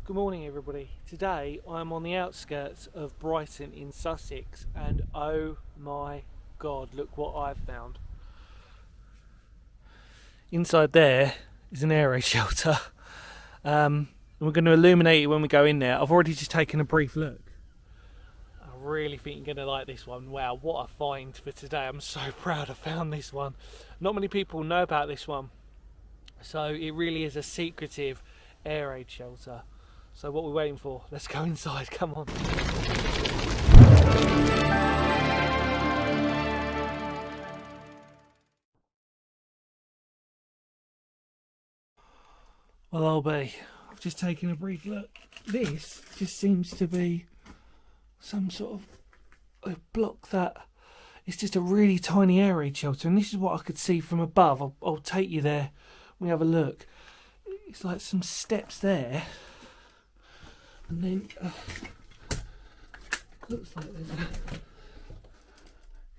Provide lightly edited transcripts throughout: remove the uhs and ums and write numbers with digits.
Good morning everybody. Today I'm on the outskirts of Brighton in Sussex and oh my god, look what I've found. Inside there is an air raid shelter. We're going to illuminate it when we go in there. I've already just taken a brief look. I really think you're going to like this one. Wow, what a find for today. I'm so proud I found this one. Not many people know about this one. So it really is a secretive air raid shelter. So what we're waiting for, let's go inside, come on. Well, I'll be. I've just taken a brief look. This just seems to be some sort of a block that it's just a really tiny air raid shelter, and this is what I could see from above. I'll take you there when we have a look. It's like some steps there, and then looks like there's a...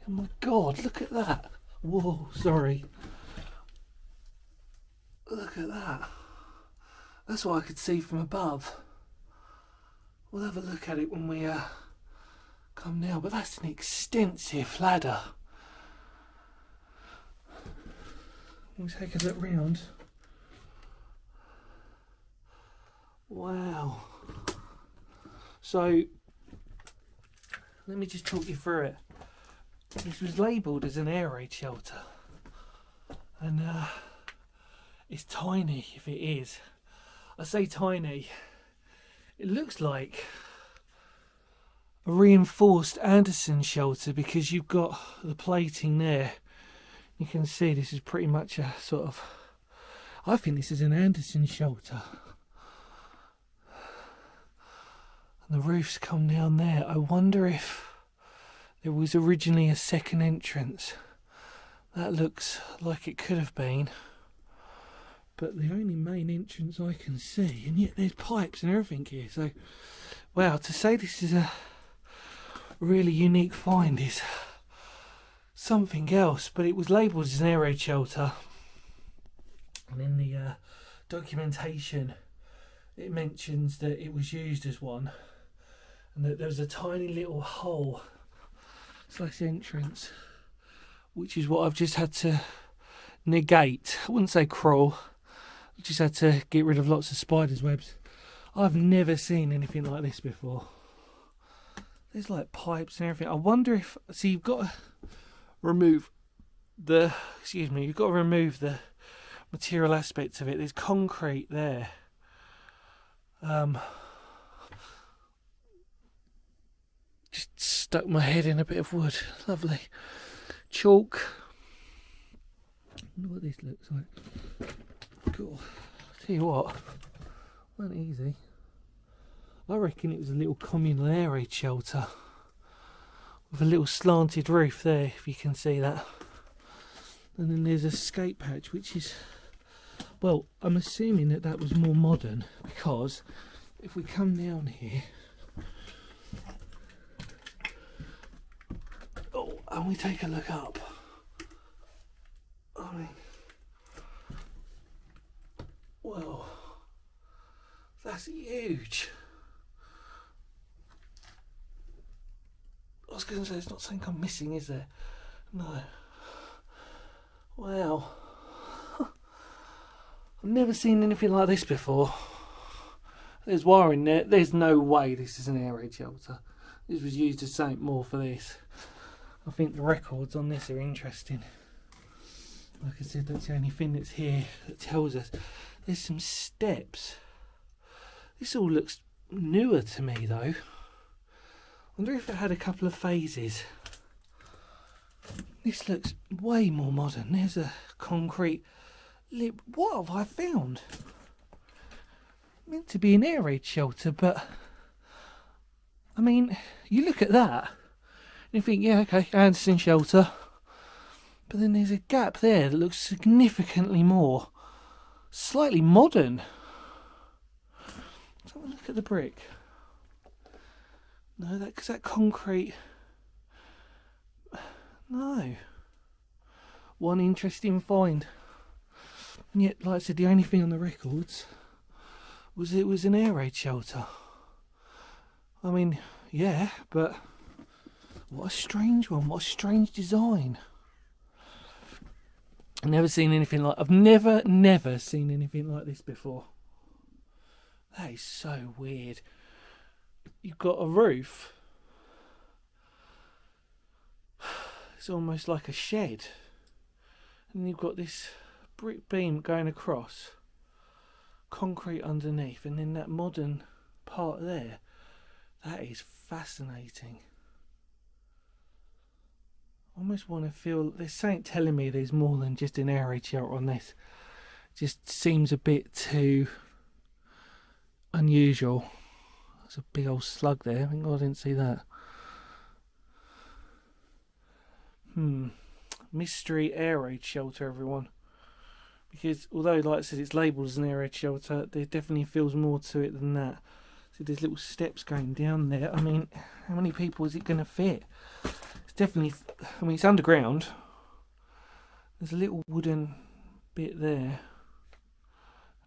Oh my god, look at that. Whoa, sorry. Look at that. That's what I could see from above. We'll have a look at it when we come down, but that's an extensive ladder. We'll take a look round. Wow. So, let me just talk you through it. This was labelled as an air raid shelter, and it's tiny if it is. I say tiny, it looks like a reinforced Anderson shelter because you've got the plating there. You can see this is pretty much a sort of, I think this is an Anderson shelter. And the roof's come down there. I wonder if there was originally a second entrance. That looks like it could have been. But the only main entrance I can see, and yet there's pipes and everything here. So, wow, to say this is a really unique find is something else. But it was labelled as an air raid shelter. And in the documentation, it mentions that it was used as one. And that there was a tiny little hole / entrance, which is what I've just had to negate. I wouldn't say crawl. I just had to get rid of lots of spiders' webs. I've never seen anything like this before. There's like pipes and everything. I wonder if, see, you've got to remove the, you've got to remove the material aspects of it. There's concrete there. Just stuck my head in a bit of wood. Lovely. Chalk. I wonder what this looks like. Cool. Tell you what, wasn't easy. I reckon it was a little communal air raid shelter with a little slanted roof there, if you can see that. And then there's a escape hatch, which is, well, I'm assuming that that was more modern, because if we come down here, oh, and we take a look up, I mean, well, that's huge. I was going to say, it's not something I'm missing, is there? No. Wow. I've never seen anything like this before. There's wiring there. There's no way this is an air raid shelter. This was used as something more for this. I think the records on this are interesting. Like I said, that's the only thing that's here that tells us. There's some steps. This all looks newer to me though. I wonder if it had a couple of phases. This looks way more modern. There's a concrete lip. What have I found? Meant to be an air raid shelter, but I mean, you look at that and you think, yeah, okay, Anderson shelter. But then there's a gap there that looks significantly more, slightly modern. Let's have a look at the brick. No, because that concrete. No. One interesting find. And yet, like I said, the only thing on the records was an air raid shelter. I mean, yeah, but what a strange one, what a strange design. I've never seen anything like, I've never seen anything like this before. That is so weird. You've got a roof. It's almost like a shed. And you've got this brick beam going across, concrete underneath, and then that modern part there. That is fascinating. I almost want to feel there's something telling me there's more than just an air raid shelter on this. It just seems a bit too unusual. There's a big old slug there. Thank God I didn't see that. Mystery air raid shelter, everyone. Because although, like I said, it's labelled as an air raid shelter, there definitely feels more to it than that. So there's little steps going down there. I mean, how many people is it going to fit? It's definitely, I mean, it's underground. There's a little wooden bit there.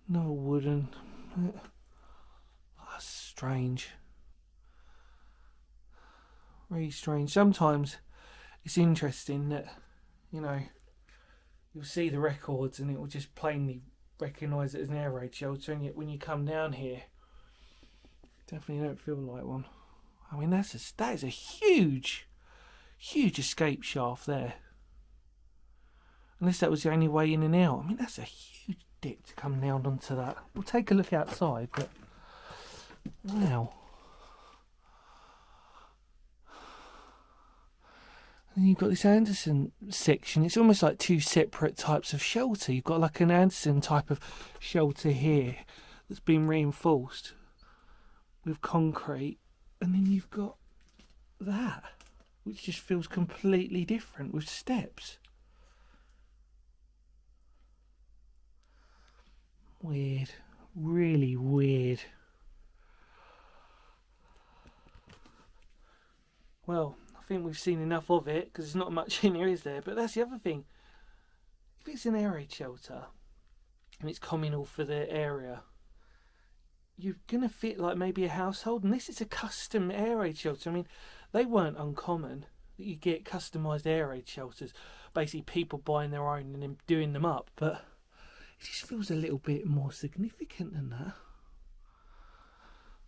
Another wooden. That's strange. Really strange. Sometimes it's interesting that, you know, you'll see the records and it will just plainly recognise it as an air raid shelter, and yet when you come down here, definitely don't feel like one. I mean, that is a huge escape shaft there. Unless that was the only way in and out. I mean, that's a huge dip to come down onto that. We'll take a look outside, but wow. And you've got this Anderson section. It's almost like two separate types of shelter. You've got like an Anderson type of shelter here that's been reinforced with concrete, and then you've got that, which just feels completely different with steps. Weird, really weird. Well, I think we've seen enough of it because there's not much in here, is there? But that's the other thing. If it's an air raid shelter and it's communal for the area, you're going to fit like maybe a household, and this is a custom air raid shelter. I mean, they weren't uncommon that you get customised air raid shelters, basically people buying their own and then doing them up, but it just feels a little bit more significant than that.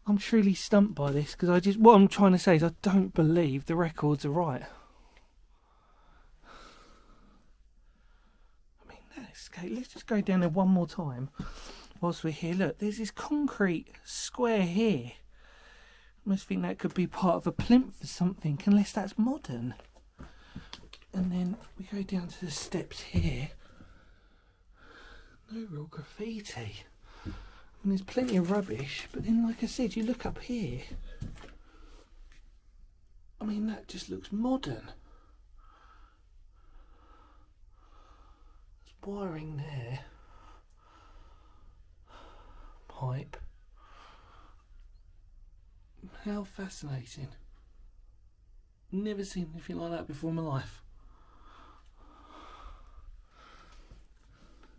I'm truly stumped by this because what I'm trying to say is I don't believe the records are right. I mean, let's just go down there one more time whilst we're here. Look, there's this concrete square here. I almost think that could be part of a plinth or something, unless that's modern. And then we go down to the steps here. No real graffiti. And there's plenty of rubbish, but then, like I said, you look up here. I mean, that just looks modern. There's wiring there. Pipe. How fascinating. Never seen anything like that before in my life.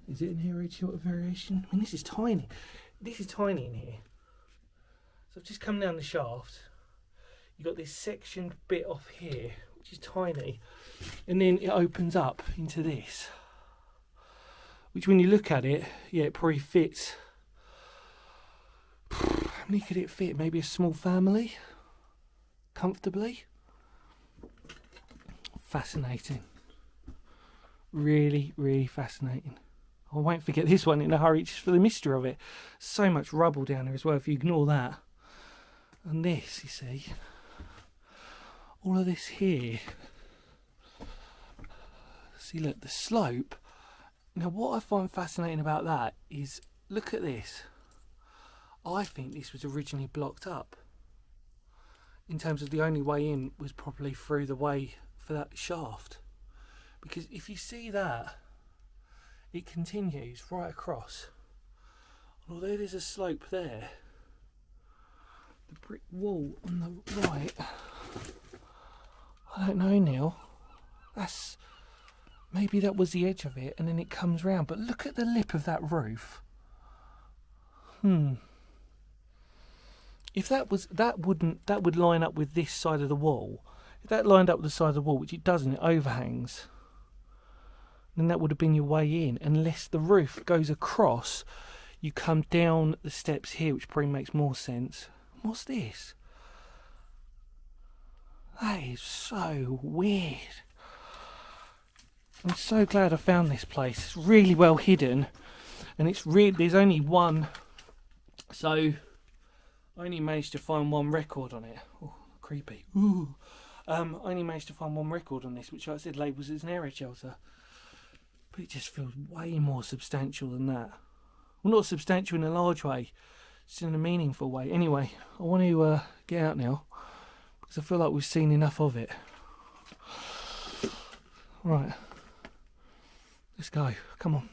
Is it an air raid shelter variation? I mean, this is tiny. This is tiny in here. So I've just come down the shaft. You've got this sectioned bit off here, which is tiny. And then it opens up into this. Which when you look at it, yeah, it probably fits. How many could it fit? Maybe a small family? Comfortably? Fascinating. Really, really fascinating. I won't forget this one in a hurry just for the mystery of it. So much rubble down here as well if you ignore that. And this, you see, all of this here. See, look, the slope. Now what I find fascinating about that is, look at this. I think this was originally blocked up. In terms of the only way in was probably through the way for that shaft. Because if you see that, it continues right across. Although there's a slope there, the brick wall on the right, I don't know, Neil. Maybe that was the edge of it and then it comes round. But look at the lip of that roof. if that would line up with this side of the wall. If that lined up with the side of the wall, which it doesn't, it overhangs, then that would have been your way in. Unless the roof goes across, you come down the steps here, which probably makes more sense. What's this? That is so weird. I'm so glad I found this place. It's really well hidden, and there's only one, so I only managed to find one record on it. Oh, creepy. Ooh. I only managed to find one record on this, which, like I said, labels as an air raid shelter. But it just feels way more substantial than that. Well, not substantial in a large way, just in a meaningful way. Anyway, I want to get out now, because I feel like we've seen enough of it. Right. Let's go. Come on.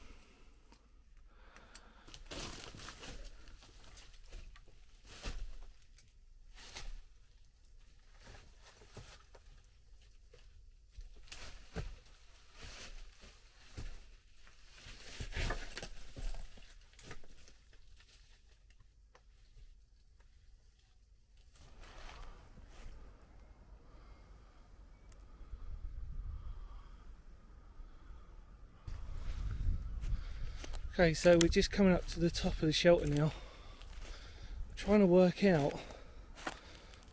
Okay, so we're just coming up to the top of the shelter now. I'm trying to work out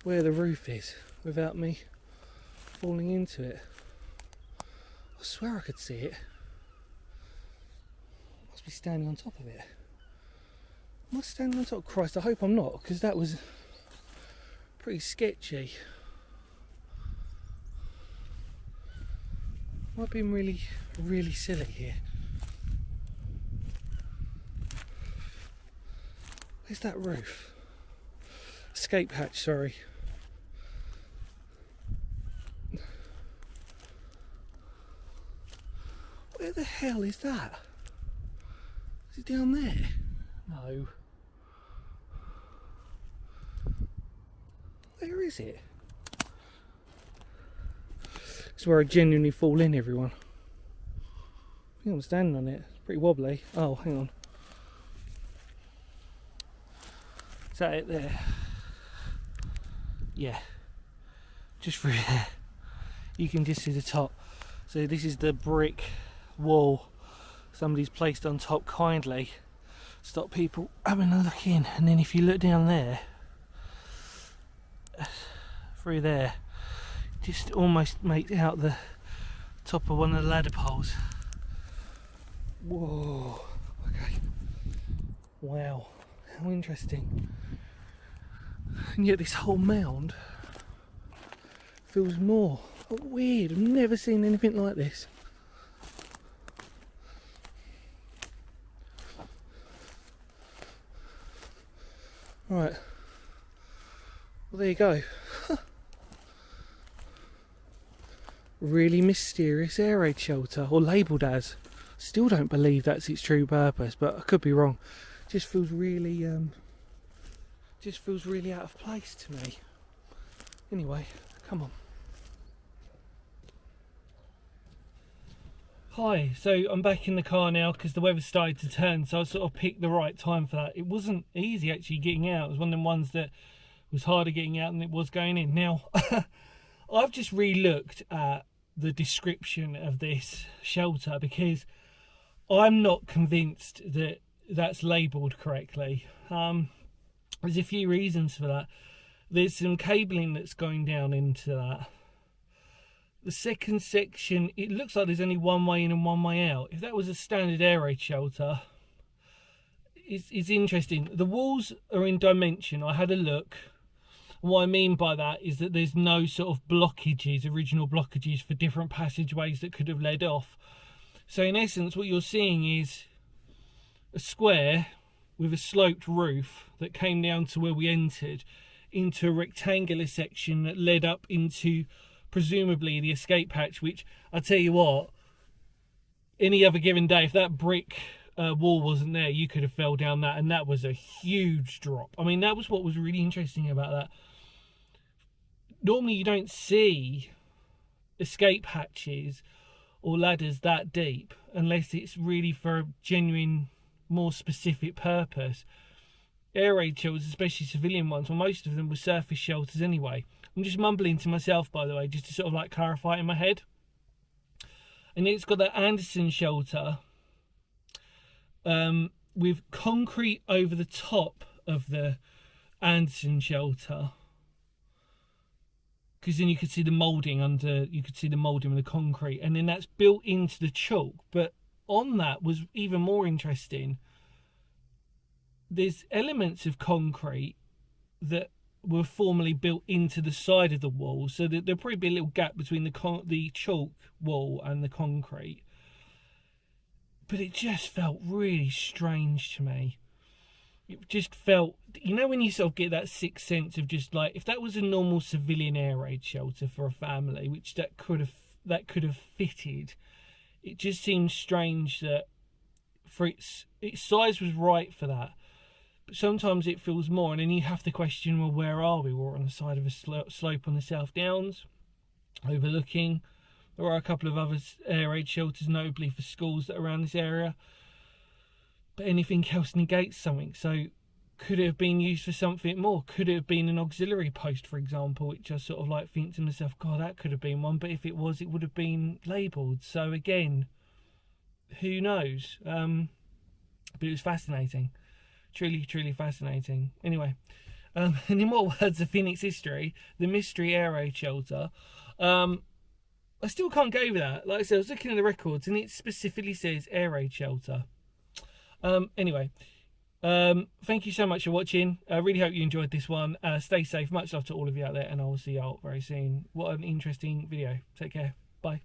where the roof is without me falling into it. I swear I could see it. Must be standing on top of it. Am I standing on top? Christ, I hope I'm not, because that was pretty sketchy. Am I being really, really silly here? Where's that roof? Escape hatch, sorry. Where the hell is that? Is it down there? No. Where is it? It's where I genuinely fall in, everyone. I think I'm standing on it. It's pretty wobbly. Oh, hang on. Is that it there? Yeah. Just through there. You can just see the top. So this is the brick wall somebody's placed on top kindly. Stop people having a look in. And then if you look down there, through there, just almost makes out the top of one of the ladder poles. Whoa. Okay. Wow. How interesting. And yet this whole mound feels more weird. I've never seen anything like this. Right. Well, there you go. Really mysterious air raid shelter, or labelled as. Still don't believe that's its true purpose, but I could be wrong. Just feels really out of place to me. Anyway, come on. Hi, so I'm back in the car now because the weather started to turn, so I sort of picked the right time for that. It wasn't easy actually getting out. It was one of them ones that was harder getting out than it was going in. Now, I've just re-looked at the description of this shelter because I'm not convinced that that's labelled correctly. There's a few reasons for that. There's some cabling that's going down into that. The second section, it looks like there's only one way in and one way out. If that was a standard air raid shelter, it's interesting. The walls are in dimension. I had a look. What I mean by that is that there's no sort of blockages, original blockages for different passageways that could have led off. So in essence, what you're seeing is a square with a sloped roof that came down to where we entered, into a rectangular section that led up into presumably the escape hatch, which I tell you what, any other given day, if that brick wall wasn't there, you could have fell down that, and that was a huge drop. I mean, that was what was really interesting about that. Normally you don't see escape hatches or ladders that deep unless it's really for a genuine, more specific purpose. air raid shelters, especially civilian ones, well, most of them were surface shelters anyway. I'm just mumbling to myself, by the way, just to sort of like clarify it in my head. And it's got that Anderson shelter with concrete over the top of the Anderson shelter, because then you could see the moulding under, you could see the moulding of the concrete, and then that's built into the chalk. But on that was even more interesting. There's elements of concrete that were formerly built into the side of the wall, so that there'll probably be a little gap between the chalk wall and the concrete. But it just felt really strange to me. It just felt, you know, when you sort of get that sixth sense of just like, if that was a normal civilian air raid shelter for a family, which that could have fitted, it just seems strange that for its size was right for that. But sometimes it feels more, and then you have to question, well, where are we? We're on the side of a slope on the South Downs, overlooking. There are a couple of other air raid shelters, notably for schools that are around this area. But anything else negates something. So could it have been used for something more? Could it have been an auxiliary post, for example, which I sort of like think to myself, God, that could have been one. But if it was, it would have been labelled. So again, who knows? But it was fascinating. Truly, truly fascinating. Anyway, in more words of Phoenix history, the mystery air raid shelter. I still can't go over that. Like I said, I was looking at the records and it specifically says air raid shelter. Anyway, thank you so much for watching. I really hope you enjoyed this one. Stay safe. Much love to all of you out there, and I will see you all very soon. What an interesting video. Take care. Bye.